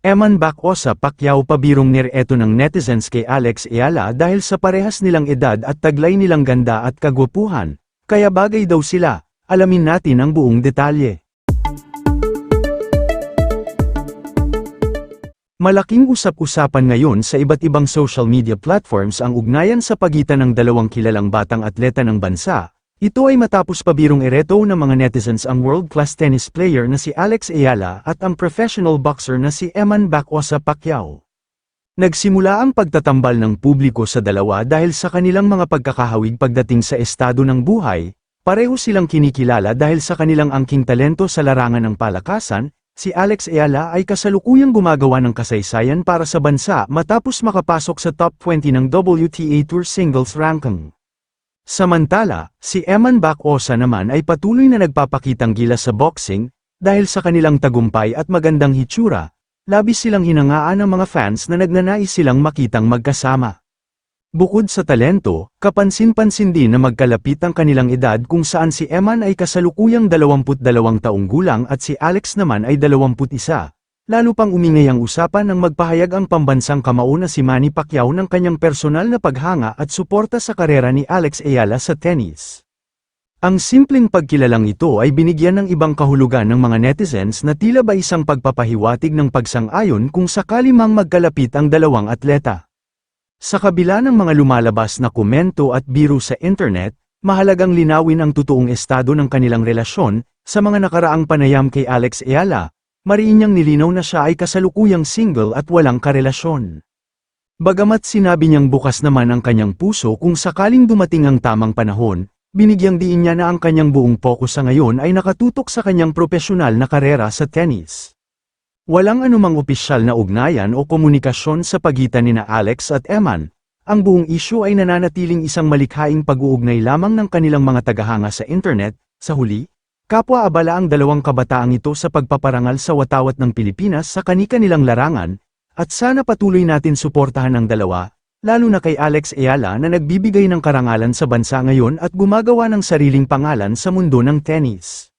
Eman Bacosa Pacquiao pabirong nireto ng netizens kay Alex Ayala dahil sa parehas nilang edad at taglay nilang ganda at kagwapuhan, kaya bagay daw sila. Alamin natin ang buong detalye. Malaking usap-usapan ngayon sa iba't ibang social media platforms ang ugnayan sa pagitan ng dalawang kilalang batang atleta ng bansa. Ito ay matapos pabirong ireto ng mga netizens ang world-class tennis player na si Alex Ayala at ang professional boxer na si Eman Bacosa Pacquiao. Nagsimula ang pagtatambal ng publiko sa dalawa dahil sa kanilang mga pagkakahawig pagdating sa estado ng buhay. Pareho silang kinikilala dahil sa kanilang angking talento sa larangan ng palakasan. Si Alex Ayala ay kasalukuyang gumagawa ng kasaysayan para sa bansa matapos makapasok sa top 20 ng WTA Tour Singles ranking. Samantala, si Eman Bacosa naman ay patuloy na nagpapakitang gilas sa boxing, dahil sa kanilang tagumpay at magandang hitsura, labis silang hinangaan ng mga fans na nagnanais silang makitang magkasama. Bukod sa talento, kapansin-pansin din na magkalapit ang kanilang edad kung saan si Eman ay kasalukuyang 22 taong gulang at si Alex naman ay 21. Lalo pang umingay ang usapan nang magpahayag ang pambansang kamao na si Manny Pacquiao ng kanyang personal na paghanga at suporta sa karera ni Alex Ayala sa tennis. Ang simpleng pagkilalang ito ay binigyan ng ibang kahulugan ng mga netizens na tila ba isang pagpapahiwatig ng pagsang-ayon kung sakali mang magkalapit ang dalawang atleta. Sa kabila ng mga lumalabas na komento at biro sa internet, mahalagang linawin ang totoong estado ng kanilang relasyon. Sa mga nakaraang panayam kay Alex Ayala, mariin niyang nilinaw na siya ay kasalukuyang single at walang karelasyon. Bagamat sinabi niyang bukas naman ang kanyang puso kung sakaling dumating ang tamang panahon, binigyang diin niya na ang kanyang buong pokus sa ngayon ay nakatutok sa kanyang propesyonal na karera sa tennis. Walang anumang opisyal na ugnayan o komunikasyon sa pagitan nina Alex at Eman. Ang buong isyu ay nananatiling isang malikhaing pag-uugnay lamang ng kanilang mga tagahanga sa internet. Sa huli, kapwa-abala ang dalawang kabataang ito sa pagpaparangal sa watawat ng Pilipinas sa kani-kanilang larangan, at sana patuloy natin suportahan ang dalawa, lalo na kay Alex Ayala na nagbibigay ng karangalan sa bansa ngayon at gumagawa ng sariling pangalan sa mundo ng tennis.